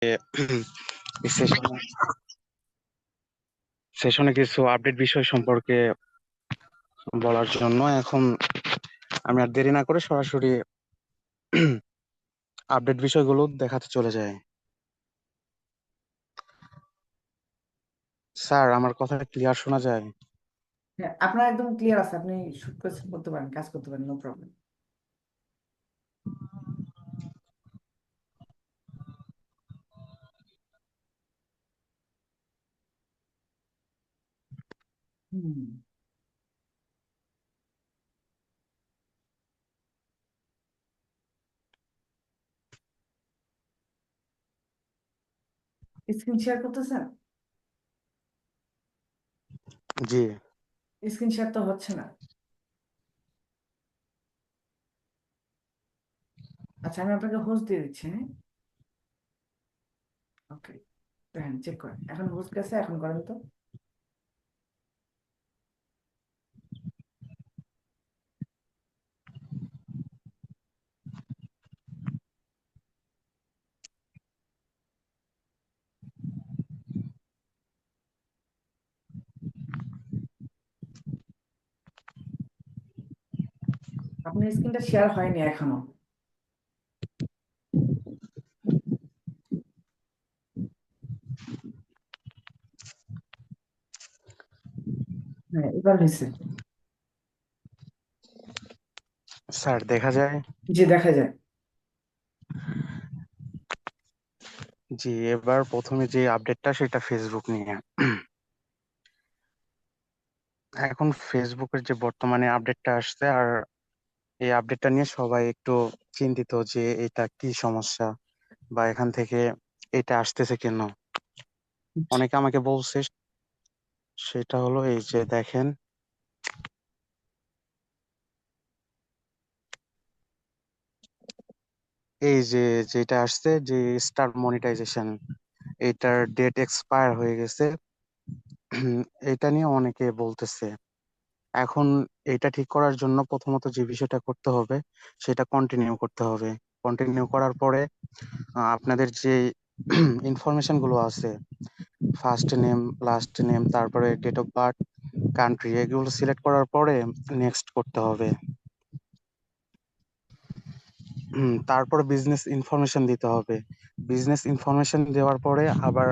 এই সেশনে কিছু আপডেট বিষয় সম্পর্কে বলার জন্য এখন আমি আর দেরি না করে সরাসরি আপডেট বিষয়গুলো দেখাতে চলে যাই। স্যার, আমার কথা ক্লিয়ার শোনা যায়? হ্যাঁ, আপনার একদম ক্লিয়ার আছে। আপনি শুট করতে পারেন, কাজ করতে পারেন, নো প্রবলেম। হুম। স্ক্রিন শেয়ার করতেছেন? জি স্ক্রিন শেয়ার তো হচ্ছে না। আচ্ছা, আমি আপনাকে হোস্ট দিয়ে দিচ্ছি। হ্যাঁ, ওকে। দেখেন, চেক করেন, এখন হোস্ট গেছে, এখন করেন তো। আপনার স্ক্রিনটা শেয়ার হয়নি এখনো। হ্যাঁ, এবার হয়েছে। স্যার, দেখা যায়? জি, দেখা যায়। জি, এবার প্রথমে যে আপডেটটা সেটা ফেসবুক নিয়ে। এখন ফেসবুকের যে বর্তমানে আপডেটটা আসছে, আর এই আপডেটটা নিয়ে সবাই একটু চিন্তিত যে এটা কি সমস্যা বা এখান থেকে এটা আসতেছে কেন। অনেকে আমাকে বলছে, সেটা হলো এই যে দেখেন, এই যে যেটা আসছে যে স্টার মনিটাইজেশন, এটার ডেট এক্সপায়ার হয়ে গেছে। এটা নিয়ে অনেকে বলতেছে। এখন এটা ঠিক করার জন্য প্রথমত যে বিষয়টা করতে হবে সেটা কন্টিনিউ করতে হবে। কন্টিনিউ করার পরে আপনাদের যে ইনফরমেশন গুলো আছে, ফার্স্ট নেম, লাস্ট নেম, তারপরে ডেট অফ বার্থ, কান্ট্রি, এগুলো সিলেক্ট করার পরে নেক্সট করতে হবে। তারপর বিজনেস ইনফরমেশন দিতে হবে। বিজনেস ইনফরমেশন দেওয়ার পরে আবার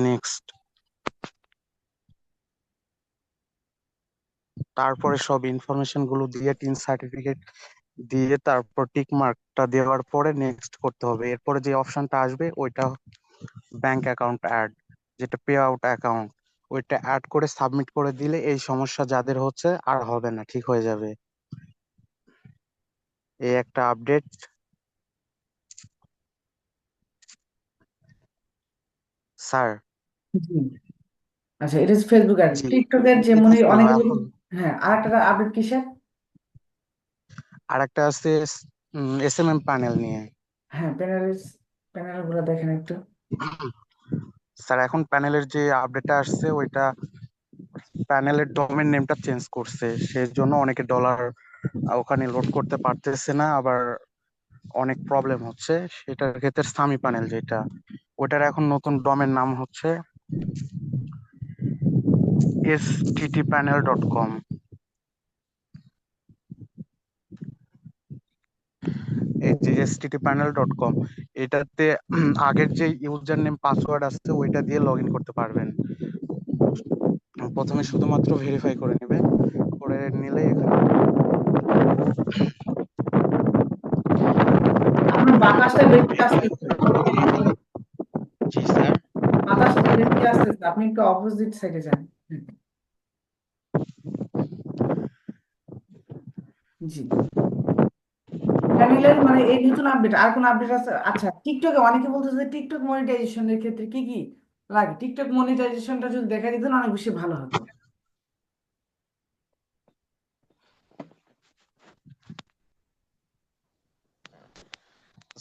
নেক্সট, তারপরে সব ইনফরমেশন গুলো দিয়ে টিন সার্টিফিকেট দিয়ে তারপর টিক মার্কটা দেওয়ার পরে নেক্সট করতে হবে। এরপরে যে অপশনটা আসবে ওইটা ব্যাংক অ্যাকাউন্ট অ্যাড, যেটা পে আউট অ্যাকাউন্ট, ওইটা অ্যাড করে সাবমিট করে দিলে এই সমস্যা যাদের হচ্ছে আর হবে না, ঠিক হয়ে যাবে। এই একটা আপডেট। স্যার। জি। আচ্ছা, এটা ফেসবুক আর জি, টিকটকের যে এটা মনে ছিল অনেকে এখন। হ্যাঁ, আরেকটা আপডেট কিসের? আর একটা আছে SMM প্যানেল নিয়ে। হ্যাঁ, প্যানেল গুলো দেখেন একটু। স্যার, এখন প্যানেলের যে আপডেটটা আসছে ওইটা প্যানেলের ডোমেন নেমটা চেঞ্জ করছে, সেই জন্য অনেকে ডলার ওখানে লোড করতে পারতেছে না, আবার অনেক প্রবলেম হচ্ছে। সেটার ক্ষেত্রে সামি প্যানেল যেটা, ওটার এখন নতুন ডোমেন নাম হচ্ছে sttpanel.com। এই যে sttpanel.com, এটাতে আগের যে ইউজার নেম পাসওয়ার্ড আছে ওইটা দিয়ে লগ ইন করতে পারবেন। প্রথমে শুধুমাত্র ভেরিফাই করে নেবেন, করে নিলে এখানে। আপনার বাতাসটা বেশি আসতেছে। জি স্যার। বাতাসটা বেশি আসতেছে, আপনি একটু অপোজিট সাইডে যান। হুম, জি। প্যানেলের মানে এই নতুন আপডেট, আর কোন আপডেট আছে? আচ্ছা, টিকটকে অনেকে বলতেছে টিকটক মনিটাইজেশনের ক্ষেত্রে কি কি লাগে। টিকটক মনিটাইজেশনটা যদি দেখা দিতেন অনেক বেশি ভালো হতো।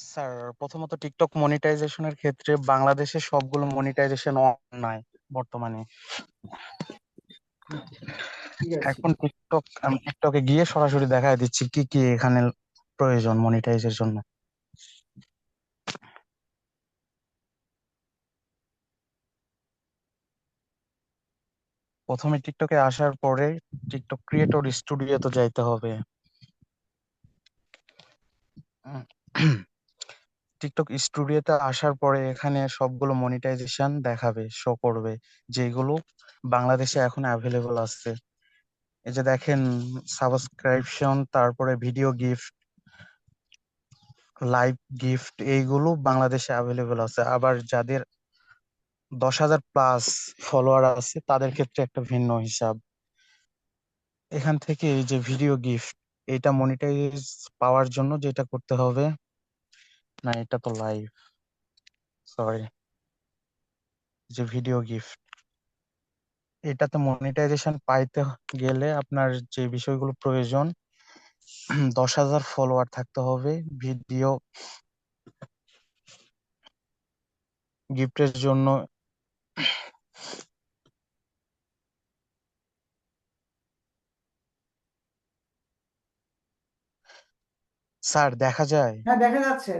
স্যার, প্রথমত টিকটক মনিটাইজেশনের ক্ষেত্রে বাংলাদেশে সবগুলো মনিটাইজেশন অন নাই বর্তমানে। ঠিক আছে। এখন আমি টিকটকে গিয়ে সরাসরি দেখায় দিচ্ছি কি কি এখানে প্রয়োজন মনিটাইজের জন্য। প্রথমে টিকটকে আসার পরে টিকটক ক্রিয়েটর স্টুডিওতে যাইতে হবে। উম, টিকটক স্টুডিওতে আসার পরে এখানে সবগুলো মনিটাইজেশন দেখাবে, শো করবে, যেগুলো বাংলাদেশে এখন অ্যাভেলেবল আছে। এই যে দেখেন, সাবস্ক্রিপশন, তারপরে ভিডিও গিফট, লাইভ গিফট, এইগুলো বাংলাদেশে অ্যাভেলেবল আছে। আবার যাদের 10,000 প্লাস ফলোয়ার আছে তাদের ক্ষেত্রে একটা ভিন্ন হিসাব। এখান থেকে এই যে ভিডিও গিফট, এটা মনিটাইজ পাওয়ার জন্য যেটা করতে হবে, না এটা তো লাইভ, সরি, যে ভিডিও গিফট, এটাতে মনিটাইজেশন পাইতে গেলে আপনার যে বিষয়গুলো প্রয়োজন, 10,000 ফলোয়ার থাকতে হবে, ভিডিও গিফটের জন্য। স্যার দেখা যায়? হ্যাঁ, দেখা যাচ্ছে,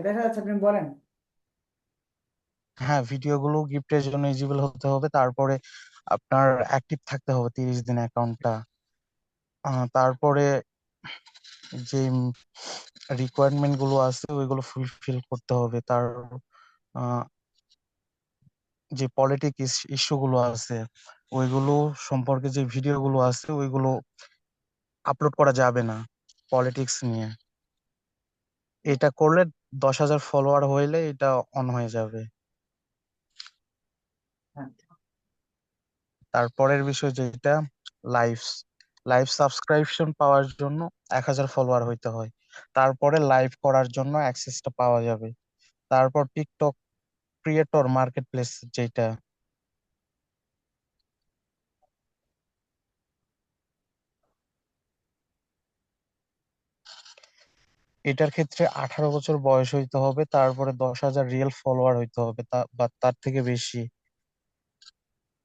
আপনি বলেন। হ্যাঁ, ভিডিওগুলো গিফটের জন্য এলিজিবল হতে হবে, তারপরে আপনার অ্যাক্টিভ থাকতে হবে 30 দিন অ্যাকাউন্টটা। তারপরে যে রিকোয়ারমেন্ট গুলো আছে ওইগুলো ফুলফিল করতে হবে। তার আহ, যে পলিটিক ইস্যু গুলো আছে ওইগুলো সম্পর্কে যে ভিডিও গুলো আছে ওইগুলো আপলোড করা যাবে না, পলিটিক্স নিয়ে। এটা করলে 10,000 ফলোয়ার হইলে এটা অন হয়ে যাবে। হ্যাঁ। তারপরের বিষয় যেটা, লাইভ লাইভ সাবস্ক্রিপশন পাওয়ার জন্য 1,000 ফলোয়ার হইতে হয়, তারপরে লাইভ করার জন্য অ্যাক্সেসটা পাওয়া যাবে। তারপর টিকটক ক্রিয়েটর মার্কেট প্লেস যেটা, এটার ক্ষেত্রে 18 বছর বয়স হইতে হবে, তারপরে 10,000 রিয়েল ফলোয়ার হইতে হবে, বা তার থেকে বেশি।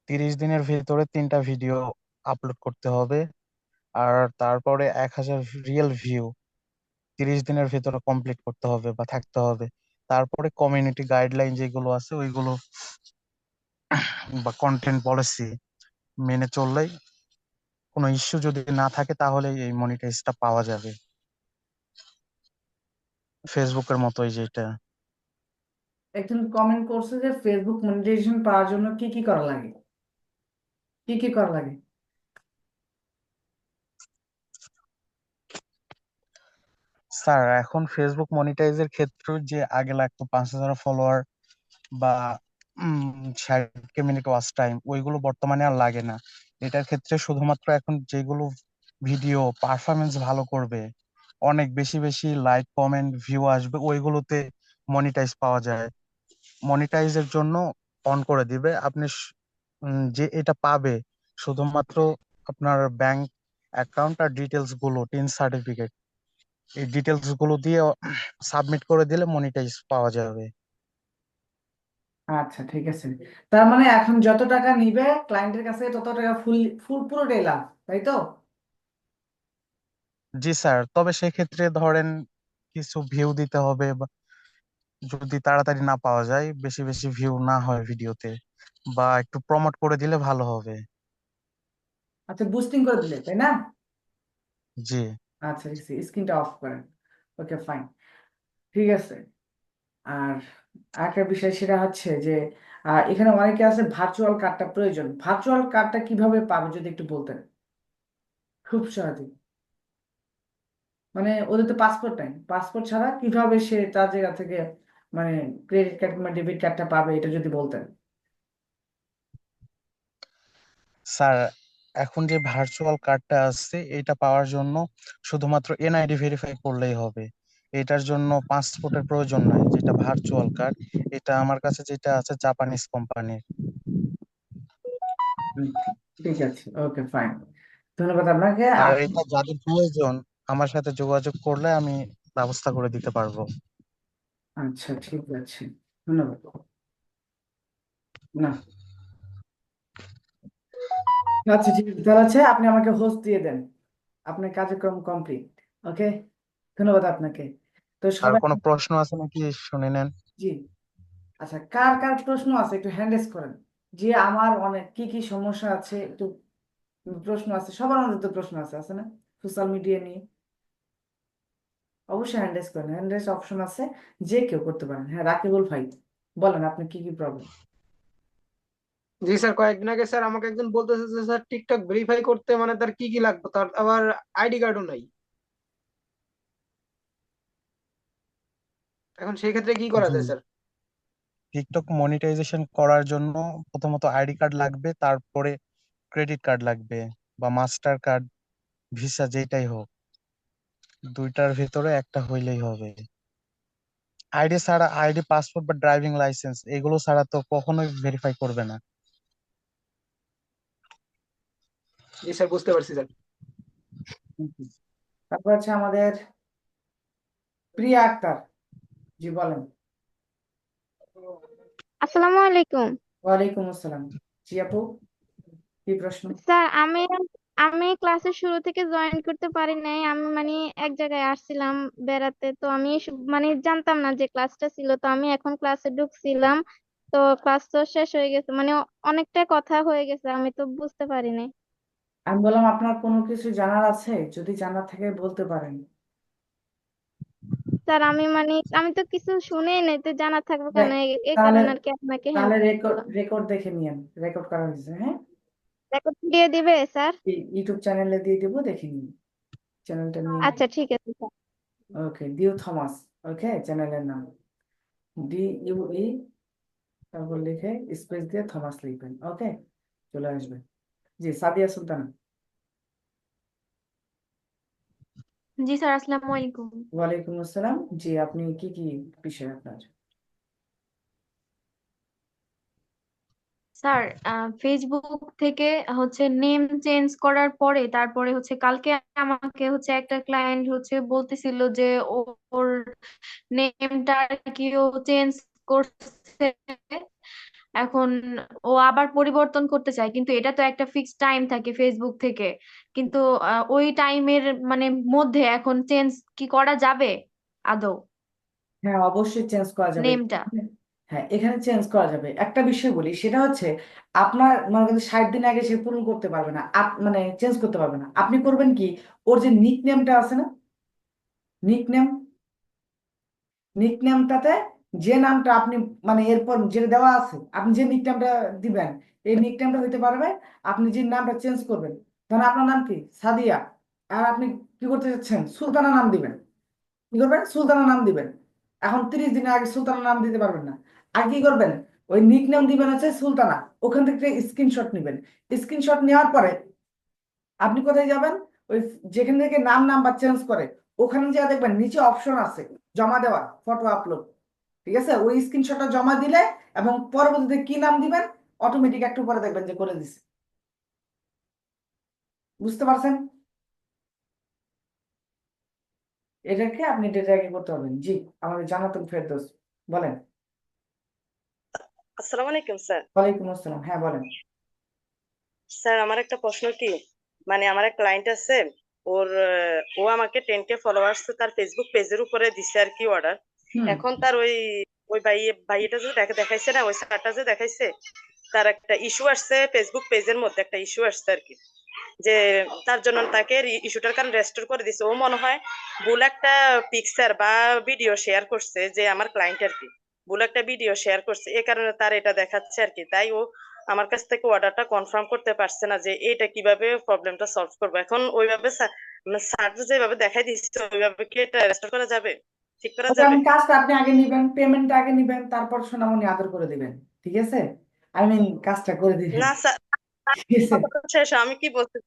30 দিনের ভিতরে 3টা ভিডিও আপলোড করতে হবে, আর তারপরে 1,000 রিয়েল ভিউ 30 দিনের ভিতরে কমপ্লিট করতে হবে বা থাকতে হবে। তারপরে কমিউনিটি গাইডলাইন যেগুলো আছে ওইগুলো বা কন্টেন্ট পলিসি মেনে চললেই, কোনো ইস্যু যদি না থাকে তাহলে এই মনিটাইজটা পাওয়া যাবে, ফেসবুকের মতোই যেটা। একজন কমেন্ট করছে যে ফেসবুক মনিটাইজেশন পাওয়ার জন্য কি কি করা লাগে, কি কি করা লাগে? স্যার এখন ফেসবুক মনিটাইজের ক্ষেত্রে যে আগে লাগতো 5,000 ফলোয়ার বা 60 মিনিট ওয়াচ টাইম, ওইগুলো বর্তমানে আর লাগে না। এটার ক্ষেত্রে শুধুমাত্র এখন যেগুলো ভিডিও পারফরমেন্স ভালো করবে, অনেক বেশি বেশি লাইক কমেন্ট ভিউ আসবে, ওইগুলোতে মনিটাইজ পাওয়া যায়। মনিটাইজের জন্য অন করে দিবে আপনি, যে এটা পাবে শুধুমাত্র আপনার ব্যাংক অ্যাকাউন্ট আর ডিটেলস গুলো, টিন সার্টিফিকেট, এই ডিটেলস গুলো দিয়ে সাবমিট করে দিলে মনিটাইজ পাওয়া যাবে। আচ্ছা, ঠিক আছে। তার মানে এখন যত টাকা নিবে ক্লায়েন্টের কাছে তত টাকা ফুল ফুল পুরোটাই লাভ, তাই তো? জি স্যার, তবে সেক্ষেত্রে ধরেন কিছু ভিউ দিতে হবে, বা যদি তাড়াতাড়ি না পাওয়া যায়, বেশি বেশি ভিউ না হয় ভিডিওতে, বা একটু প্রমোট করে দিলে ভালো হবে। আচ্ছা, বুস্টিং করে দিলে, তাই না? জি আচ্ছা, ঠিক আছে, স্ক্রিনটা অফ করেন। ওকে, ফাইন, ঠিক আছে। আর আরেকটা বিষয় সেটা হচ্ছে যে এখানে অনেকে আছে ভার্চুয়াল কার্ডটা প্রয়োজন, ভার্চুয়াল কার্ডটা কিভাবে পাবে যদি একটু বলতেন, খুব সহজে। মানে ওদের তো পাসপোর্ট নাই, পাসপোর্ট ছাড়া কিভাবে সে তার জায়গা থেকে মানে ক্রেডিট কার্ড বা ডেবিট কার্ডটা পাবে, এটা যদি বলতেন। স্যার, এখন যে ভার্চুয়াল কার্ডটা আছে এটা পাওয়ার জন্য শুধুমাত্র এনআইডি ভেরিফাই করলেই হবে। এটার জন্য পাসপোর্টের প্রয়োজন নাই, যেটা ভার্চুয়াল কার্ড। এটা আমার কাছে যেটা আছে জাপানিজ কোম্পানির। হুম, ঠিক আছে, ওকে, ফাইন, ধন্যবাদ আপনাকে। আর এটা যাদের প্রয়োজন আমার সাথে যোগাযোগ করলে আমি ব্যবস্থা করে দিতে পারবো। আচ্ছা, ঠিক আছে, ধন্যবাদ। না, আচ্ছা, ঠিক আছে, তাহলে হচ্ছে আপনি আমাকে হোস্ট দিয়ে দেন, আপনার কার্যক্রম কমপ্লিট। ওকে, ধন্যবাদ আপনাকে। তো আর সবাই, কোনো প্রশ্ন আছে নাকি শুনে নেন। জি, আচ্ছা, কার কার প্রশ্ন আছে একটু হ্যান্ড রেজ করেন, যে আমার অনেক কি কি সমস্যা আছে একটু প্রশ্ন আছে, সবার মধ্যে তো প্রশ্ন আছে, আছে না? সোশ্যাল মিডিয়া নিয়ে অবশ্যই হ্যান্ড রেজ করেন, হ্যান্ড রেজ অপশন আছে, যে কেউ করতে পারেন। হ্যাঁ, রাকিবুল ভাই, বলেন আপনি কি কি প্রবলেম। জি স্যার, কয়েকদিন আগে স্যার আমাকে একজন বলতেছে যে স্যার টিকটক ভেরিফাই করতে মানে তার কি কি লাগবে, তার আবার আইডি কার্ডও নাই। এখন সেই ক্ষেত্রে কি করা জি, যায় স্যার? টিকটক মনিটাইজেশন করার জন্য প্রথমত আইডি কার্ড লাগবে, তারপরে ক্রেডিট কার্ড লাগবে বা মাস্টার কার্ড, ভিসা, যেটাই হোক, দুইটার ভিতরে একটা হইলেই হবে। আইডি ছাড়া, আইডি, পাসপোর্ট বা ড্রাইভিং লাইসেন্স এগুলো ছাড়া তো কখনোই ভেরিফাই করবে না। জি স্যার, বুঝতে পারছি স্যার। তারপর হচ্ছে আমাদের প্রিয়া আক্তার, জি বলেন। আসসালামু আলাইকুম। ওয়ালাইকুম আসসালাম। জি আপু, কি প্রশ্ন? স্যার, আমি ক্লাসের শুরু থেকে জয়েন করতে পারি নাই। আমি মানে এক জায়গায় আসছিলাম বেড়াতে, তো আমি মানে জানতাম না যে ক্লাসটা ছিল। তো আমি এখন ক্লাসে ঢুকছিলাম, তো ক্লাস তো শেষ হয়ে গেছে, মানে অনেকটা কথা হয়ে গেছে, আমি তো বুঝতে পারি নাই। আমি বললাম আপনার কোনো কিছু জানার আছে, যদি জানার থাকে বলতে পারেন। স্যার, আমি তো কিছু শুনেই নাই, তো জানা থাকবে কেন, দেখ, এই তাহলে কারণে আর কি আপনাকে তাহলে হেল্প রেকর্ড করলাম। রেকর্ড দেখে নিয়েন, রেকর্ড করা হয়েছে, হ্যাঁ। রেকর্ড দিয়ে দিবে স্যার? ইউটিউব চ্যানেলে দিয়ে দেবো, দেখে নিন, চ্যানেলটা নিয়ে নিন। আচ্ছা, ঠিক আছে স্যার। ওকে, ডিউ থমাস, ওকে, চ্যানেলের নাম DUE, তারপর লিখে স্পেস দিয়ে থমাস লিখবেন, ওকে, চলে আসবে। জি, সাদিয়া সুলতানা। জি স্যার, আসসালামু আলাইকুম। ওয়ালাইকুম আসসালাম। জি, আপনি কি কি বিষয় আপনার? স্যার, ফেসবুক থেকে হচ্ছে নেম চেঞ্জ করার পরে তারপরে হচ্ছে কালকে আমাকে হচ্ছে একটা ক্লায়েন্ট হচ্ছে বলতেছিল যে ওর নেমটা কি ও চেঞ্জ করছে। এখন ও আবার পরিবর্তন করতে চায়, কিন্তু এটা তো একটা ফিক্সড টাইম থাকে ফেসবুক থেকে। কিন্তু ওই টাইমের মানে মধ্যে এখন চেঞ্জ কি করা যাবে আদৌ হ্যাঁ, অবশ্যই চেঞ্জ করা যাবে। নেমটা? হ্যাঁ, এখানে চেঞ্জ করা যাবে। একটা বিষয় বলি, সেটা হচ্ছে আপনার মনে করেন 60 দিন আগে সে পূরণ করতে পারবে না, মানে চেঞ্জ করতে পারবে না। আপনি করবেন কি, ওর যে নিক নেমটা আছে না, নিক নেম, নিক নেমটাতে যে নামটা আপনি মানে এরপর যেটা দেওয়া আছে, আপনি যে নিক নেমটা দিবেন, এই নিক নেমটা হইতে পারবে, আপনি যে নামটা চেঞ্জ করবেন। ধরেন আপনার নাম কি সাদিয়া, আর আপনি কি করতে চাচ্ছেন, সুলতানা নাম দিবেন। কি করবেন, সুলতানা নাম দিবেন। এখন 30 দিনের আগে সুলতানা নাম দিতে পারবেন না। আর কি করবেন, ওই নিক নেম দিবেন হচ্ছে সুলতানা, ওখান থেকে স্ক্রিনশট নেবেন। স্ক্রিনশট নেওয়ার পরে আপনি কোথায় যাবেন, ওই যেখান থেকে নাম নাম্বার চেঞ্জ করে, ওখানে যা দেখবেন নিচে অপশন আছে জমা দেওয়ার, ফটো আপলোড। ঠিক আছে, ওই স্ক্রিনশটটা জমা দিলে এবং পরবর্তীতে কি নাম দিবেন, অটোমেটিক একটু পরে দেখবেন যে করে দিছে। বুঝতে পারছেন? এটাকে আপনি ডেটা আগে করতে পারবেন। জি, আমাদের জানাতুল ফেরদৌস, বলেন। আসসালামু আলাইকুম স্যার। ওয়ালাইকুম আসসালাম, হ্যাঁ বলেন। স্যার, আমার একটা প্রশ্ন কি, মানে আমার এক ক্লায়েন্ট আছে, ও আমাকে 10K ফলোয়ার্স তার ফেসবুক পেজের উপরে দিছে আর কি অর্ডার। হুম। এখন তার ওই ওই ভাইটা যে দেখাইছে না, ওই স্যারটা যে দেখাইছে, তার একটা ইস্যু আসছে ফেসবুক পেজের মধ্যে, একটা ইস্যু আসছে আর কি, যে তার জন্য তাকে ইস্যুটার কারণে রেস্টোর করে দিছে। ও মনে হয় ভুল একটা পিকচার বা ভিডিও শেয়ার করছে, যে আমার ক্লায়েন্ট আর কি ভুল একটা ভিডিও শেয়ার করছে, এই কারণে তার এটা দেখাচ্ছে আর কি। তাই ও আমার কাছ থেকে অর্ডারটা কনফার্ম করতে পারছে না যে এটা কিভাবে প্রবলেমটা সলভ করবো। এখন ওইভাবে স্যার যেভাবে দেখাই দিচ্ছে, ওইভাবে কি এটা রেস্টোর করা যাবে, ঠিক করা ওকে, যাবে? আমি কাজটা আপনি আগে নিবেন, পেমেন্টটা আগে নিবেন, তারপর সোনামণি আদর করে দিবেন। ঠিক আছে, আই মিন কাজটা করে দিবেন। না স্যার, ঠিক আছে। কথাটা শেষ, আমি কি বলতে,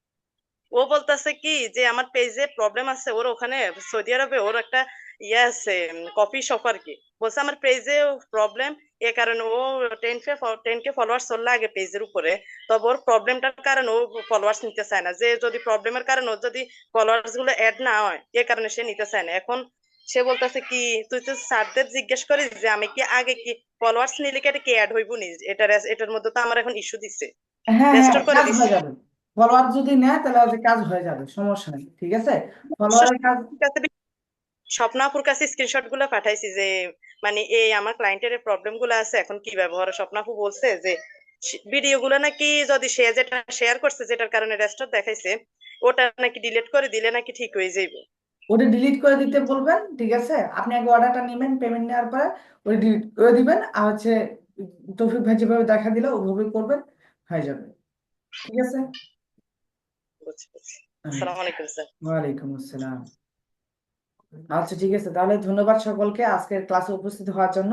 ও বলতেছে কি যে আমার পেজে প্রবলেম আছে, ওর ওখানে সৌদি আরবে ওর একটা ইয়ে আছে, কফি শপ আর কি। বলছে আমার পেজে প্রবলেম, এ কারণে ও 10K ফলোয়ার্স ওর লাগে পেজের উপরে। তবে ওর প্রবলেমটার কারণে ও ফলোয়ার্স নিতে চায় না, যে যদি প্রবলেমের কারণে ওর যদি ফলোয়ার্স গুলো অ্যাড না হয়, এ কারণে সে নিতে চায় না। এখন সে বলতেছে কি, তুই তো স্যারদের জিজ্ঞেস করিস যে আমি কি আগে কি ফলোয়ার্স নিলে কি এটা কি অ্যাড হইব নি, এটার মধ্যে তো আমার এখন ইস্যু দিচ্ছে, হ্যাঁ হ্যাঁ, রেস্টোর করে কাজ হয়ে দিচ্ছে। যাবে। ফলোয়ার যদি নেয় তাহলে হচ্ছে কাজ হয়ে যাবে, সমস্যা নেই। ঠিক আছে, ফলোয়ারের কাজ। স্বপ্নাপুর কাছে স্ক্রিনশট গুলো পাঠাইছি যে মানে এই আমার ক্লায়েন্টের প্রবলেম গুলো আছে, এখন কি ব্যবহার। স্বপ্নাপু বলছে যে ভিডিও গুলো নাকি যদি সে যেটা শেয়ার করছে যেটার কারণে রেস্টার দেখাইছে ওটা নাকি ডিলিট করে দিলে নাকি ঠিক হয়ে যাইবে। ওটা ডিলিট করে দিতে বলবেন, ঠিক আছে? আপনি আগে অর্ডারটা নেবেন, পেমেন্ট নেওয়ার পরে ওটা ডিলিট করে দিবেন, আর হচ্ছে তৌফিক ভাই যেভাবে দেখা দিল ওইভাবে করবেন, হয়ে যাবে। ঠিক আছে? বুঝছি বুঝছি। হ্যাঁ। আসসালামু আলাইকুম স্যার। ওয়ালাইকুম আসসালাম। আচ্ছা ঠিক আছে, তাহলে ধন্যবাদ সকলকে আজকের ক্লাসে উপস্থিত হওয়ার জন্য।